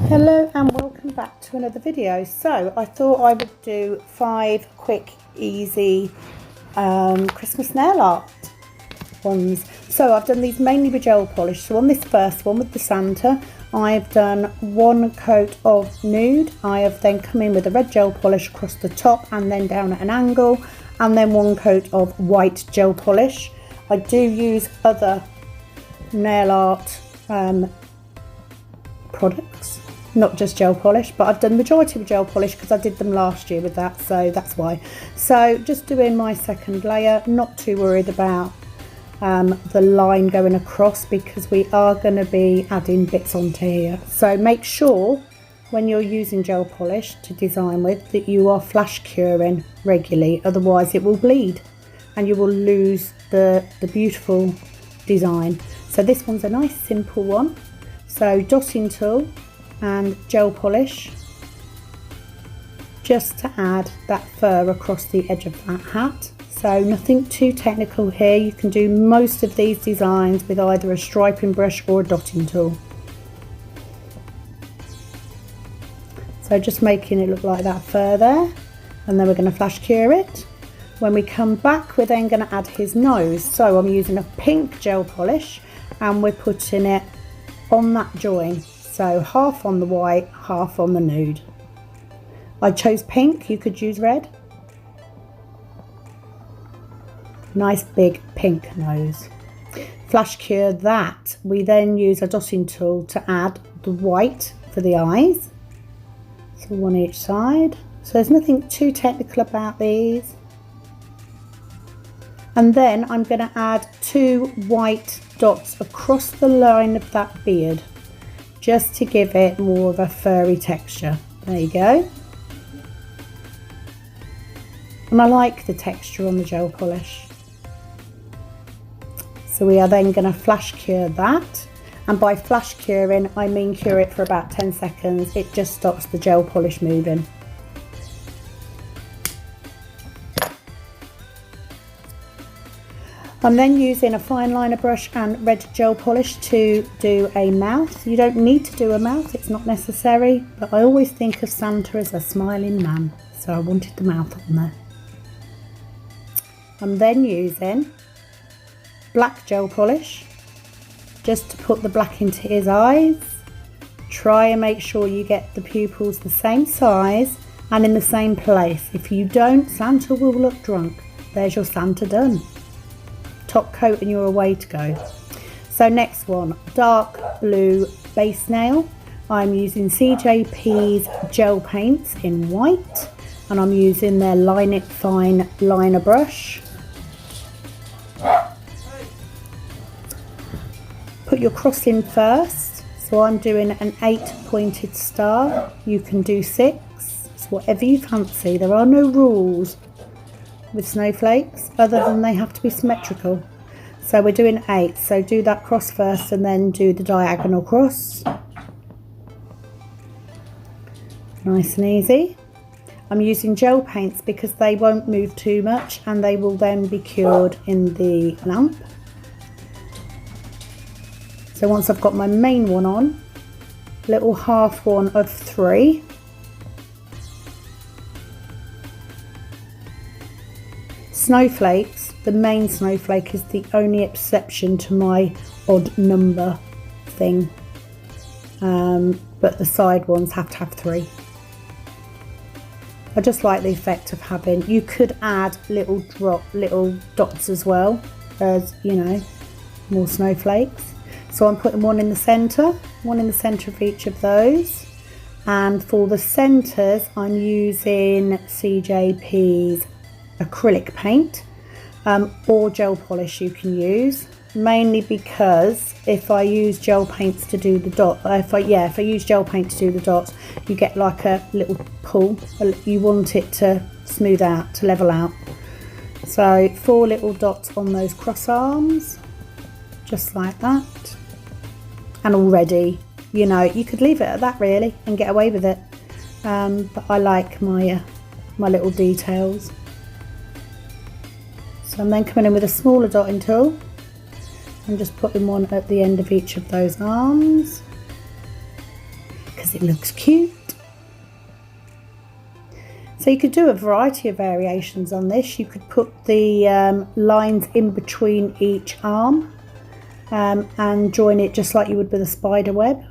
Hello and welcome back to another video. So I thought I would do 5 quick easy Christmas nail art ones. So I've done these mainly with gel polish. So on this first one with the Santa, I've done 1 coat of nude. I have then come in with a red gel polish across the top and then down at an angle, and then 1 coat of white gel polish. I do use other nail art products, not just gel polish, but I've done the majority with gel polish because I did them last year with that, so that's why. So just doing my second layer, not too worried about the line going across because we are going to be adding bits onto here. So make sure when you're using gel polish to design with that you are flash curing regularly, otherwise it will bleed and you will lose the beautiful design. So this one's a nice simple one. So dotting tool and gel polish just to add that fur across the edge of that hat. So nothing too technical here. You can do most of these designs with either a striping brush or a dotting tool. So just making it look like that fur there, and then we're going to flash cure it. When we come back, we're then going to add his nose. So I'm using a pink gel polish and we're putting it on that join. So half on the white, half on the nude. I chose pink, you could use red. Nice big pink nose. Flash cure that. We then use a dotting tool to add the white for the eyes. So 1 each side. So there's nothing too technical about these. And then I'm going to add 2 white dots across the line of that beard, just to give it more of a furry texture. There you go. And I like the texture on the gel polish. So we are then going to flash cure that. And by flash curing, I mean cure it for about 10 seconds. It just stops the gel polish moving. I'm then using a fine liner brush and red gel polish to do a mouth. You don't need to do a mouth, it's not necessary, but I always think of Santa as a smiling man, so I wanted the mouth on there. I'm then using black gel polish just to put the black into his eyes. Try and make sure you get the pupils the same size and in the same place. If you don't, Santa will look drunk. There's your Santa done. Top coat and you're away to go. So next one, dark blue base nail. I'm using CJP's gel paints in white and I'm using their Line It Fine liner brush. Put your cross in first. So I'm doing an 8 pointed star. You can do 6. It's whatever you fancy. There are no rules with snowflakes other than they have to be symmetrical. So we're doing 8, so do that cross first and then do the diagonal cross. Nice and easy. I'm using gel paints because they won't move too much and they will then be cured in the lamp. So once I've got my main one on, little half one of 3. Snowflakes, the main snowflake is the only exception to my odd number thing, but the side ones have to have 3. I just like the effect of having, you could add little dots as well as, you know, more snowflakes. So I'm putting one in the centre of each of those, And for the centres, I'm using CJP's acrylic paint, or gel polish you can use, mainly because if I use gel paints to do the dot, if I use gel paint to do the dots, you get like a little pull. You want it to smooth out, to level out. So 4 little dots on those cross arms, just like that. And already, you know, you could leave it at that really and get away with it. But I like my little details. So I'm then coming in with a smaller dotting tool and just putting one at the end of each of those arms because it looks cute. So you could do a variety of variations on this. You could put the lines in between each arm and join it just like you would with a spider web.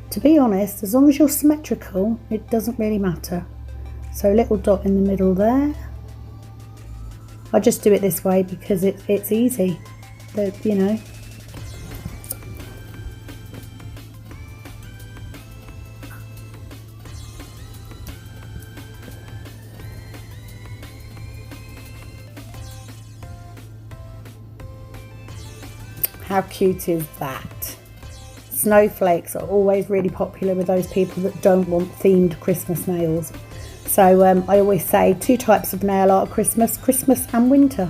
To be honest, as long as you're symmetrical, it doesn't really matter. So a little dot in the middle there. I just do it this way because it's easy, but you know. How cute is that? Snowflakes are always really popular with those people that don't want themed Christmas nails. So I always say 2 types of nail art: Christmas and winter.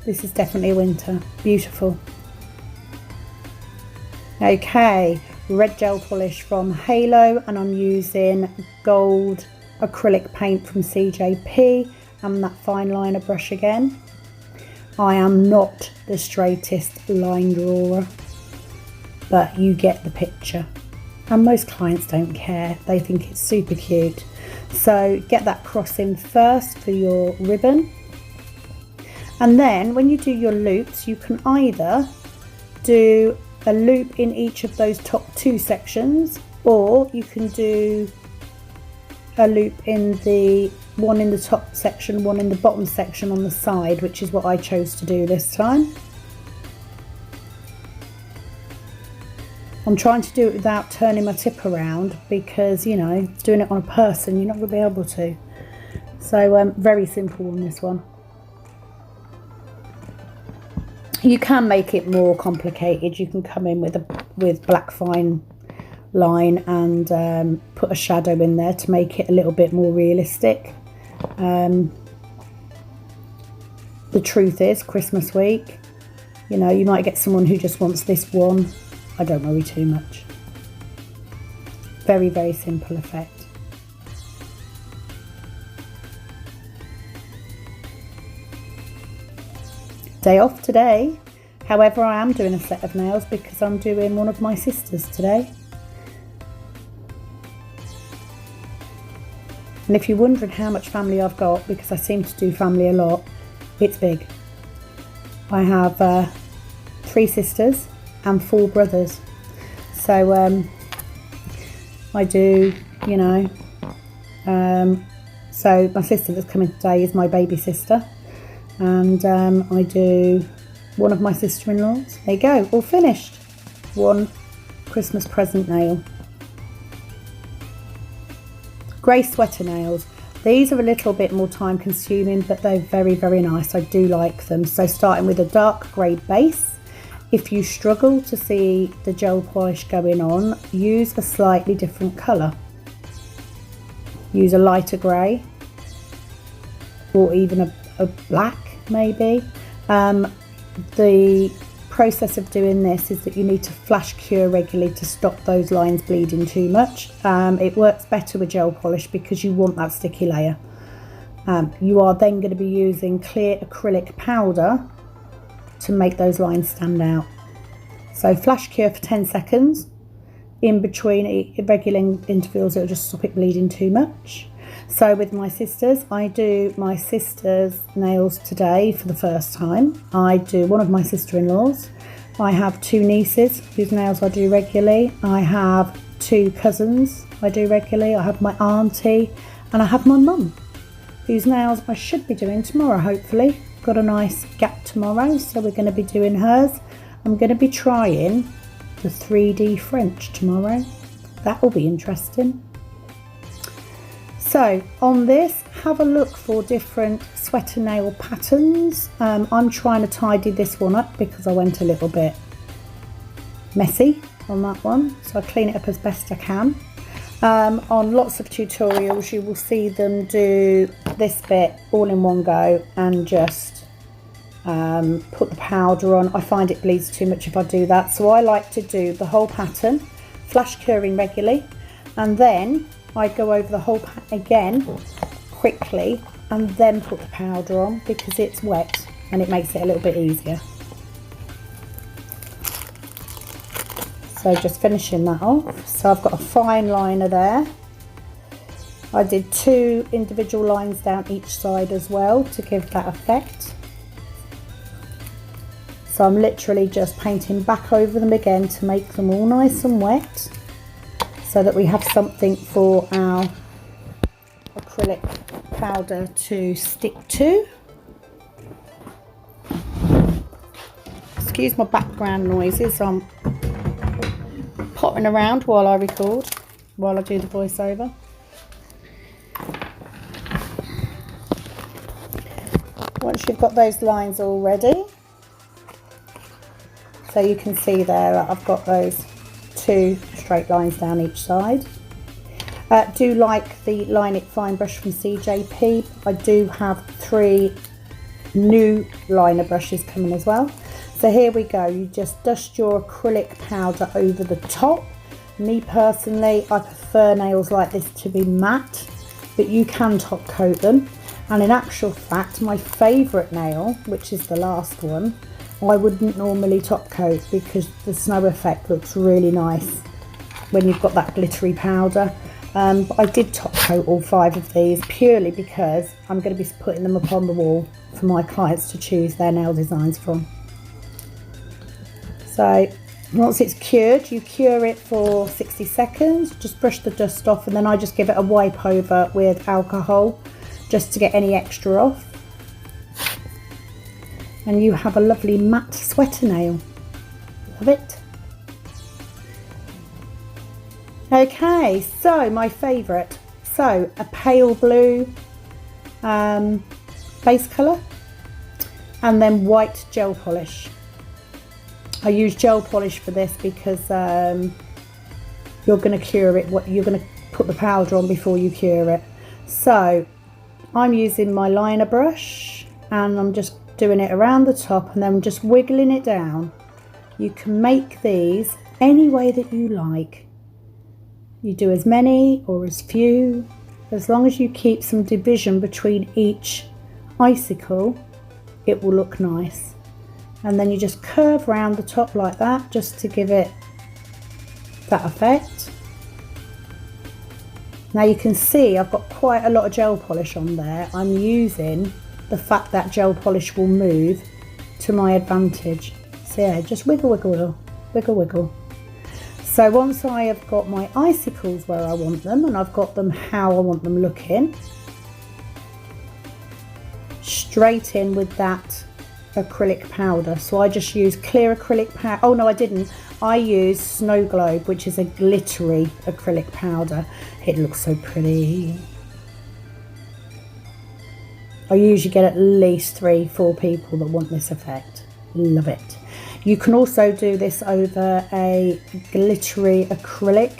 This is definitely winter. Beautiful. Okay, red gel polish from Halo, and I'm using gold acrylic paint from CJP and that fine liner brush again. I am not the straightest line drawer, but you get the picture. And most clients don't care. They think it's super cute. So get that cross in first for your ribbon. And then when you do your loops, you can either do a loop in each of those top 2 sections, or you can do a loop in the one in the top section, one in the bottom section on the side, which is what I chose to do this time. I'm trying to do it without turning my tip around because, you know, doing it on a person, you're not going to be able to. So very simple on this one. You can make it more complicated. You can come in with black fine line and put a shadow in there to make it a little bit more realistic. The truth is, Christmas week, you know, you might get someone who just wants this one. I don't worry too much. Very, very simple effect. Day off today. However, I am doing a set of nails because I'm doing one of my sisters today. And if you're wondering how much family I've got, because I seem to do family a lot, it's big. I have 3 sisters and 4 brothers. So I do, you know, so my sister that's coming today is my baby sister, and I do one of my sister-in-laws. There you go, all finished. One Christmas present nail. Grey sweater nails. These are a little bit more time consuming, but they're very, very nice. I do like them. So starting with a dark grey base. If you struggle to see the gel polish going on, use a slightly different colour. Use a lighter grey, or even a black maybe. The process of doing this is that you need to flash cure regularly to stop those lines bleeding too much. It works better with gel polish because you want that sticky layer. You are then going to be using clear acrylic powder to make those lines stand out. So flash cure for 10 seconds. In between irregular intervals, it'll just stop it bleeding too much. So with my sisters, I do my sister's nails today for the first time. I do one of my sister-in-laws. I have 2 nieces whose nails I do regularly. I have 2 cousins I do regularly. I have my auntie, and I have my mum, whose nails I should be doing tomorrow, hopefully. Got a nice gap tomorrow, so we're going to be doing hers. I'm going to be trying the 3D French tomorrow. that will be interesting. So on this, have a look for different sweater nail patterns. I'm trying to tidy this one up because I went a little bit messy on that one, so I clean it up as best I can. On lots of tutorials you will see them do this bit all in one go and just put the powder on. I find it bleeds too much if I do that, so I like to do the whole pattern, flash curing regularly, and then I go over the whole pattern again quickly and then put the powder on because it's wet and it makes it a little bit easier. So just finishing that off. So I've got a fine liner there. I did 2 individual lines down each side as well to give that effect. So I'm literally just painting back over them again to make them all nice and wet, so that we have something for our acrylic powder to stick to. Excuse my background noises, I'm pottering around while I record, while I do the voiceover. Once you've got those lines all ready, so you can see there that I've got those 2 straight lines down each side. Do like the Line It Fine brush from CJP. I do have 3 new liner brushes coming as well. So here we go, you just dust your acrylic powder over the top. Me personally, I prefer nails like this to be matte, but you can top coat them. And in actual fact, my favourite nail, which is the last one, I wouldn't normally top coat because the snow effect looks really nice when you've got that glittery powder. But I did top coat all 5 of these purely because I'm going to be putting them up on the wall for my clients to choose their nail designs from. So once it's cured, you cure it for 60 seconds, just brush the dust off, and then I just give it a wipe over with alcohol just to get any extra off. And you have a lovely matte sweater nail. Love it. Okay, so my favourite. So a pale blue base colour and then white gel polish. I use gel polish for this because you're going to cure it, you're going to put the powder on before you cure it. So I'm using my liner brush and I'm just doing it around the top and then just wiggling it down. You can make these any way that you like. You do as many or as few, as long as you keep some division between each icicle, it will look nice. And then you just curve around the top like that just to give it that effect. Now you can see I've got quite a lot of gel polish on there. I'm using the fact that gel polish will move to my advantage. So yeah, just wiggle, wiggle, wiggle, wiggle, wiggle. So once I have got my icicles where I want them and I've got them how I want them looking, straight in with that acrylic powder. So I just use clear acrylic powder. Oh no, I didn't. I use Snow Globe, which is a glittery acrylic powder. It looks so pretty. I usually get at least 3-4 people that want this effect. Love it. You can also do this over a glittery acrylic.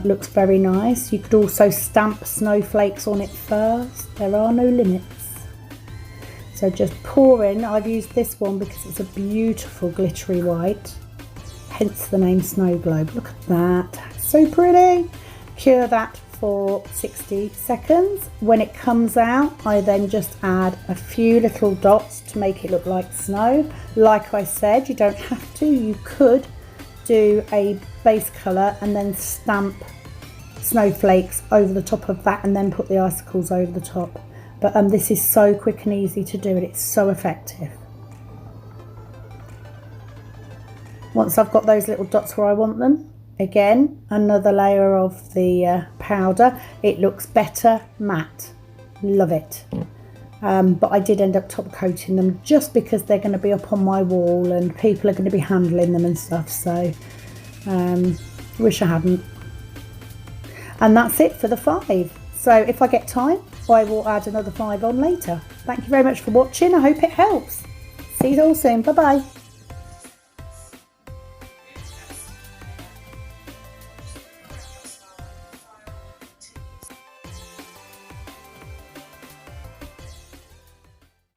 Looks very nice. You could also stamp snowflakes on it first. There are no limits. So just pour in. I've used this one because it's a beautiful glittery white, hence the name Snow Globe. Look at that, so pretty. Cure that for 60 seconds. When it comes out, I then just add a few little dots to make it look like snow. Like I said, you don't have to. You could do a base colour and then stamp snowflakes over the top of that and then put the icicles over the top. But this is so quick and easy to do and it's so effective. Once I've got those little dots where I want them, again, another layer of the powder. It looks better matte. Love it. But I did end up top coating them just because they're going to be up on my wall and people are going to be handling them and stuff. So Wish I hadn't. And that's it for the 5. So if I get time, I will add another 5 on later. Thank you very much for watching. I hope it helps. See you all soon. Bye bye.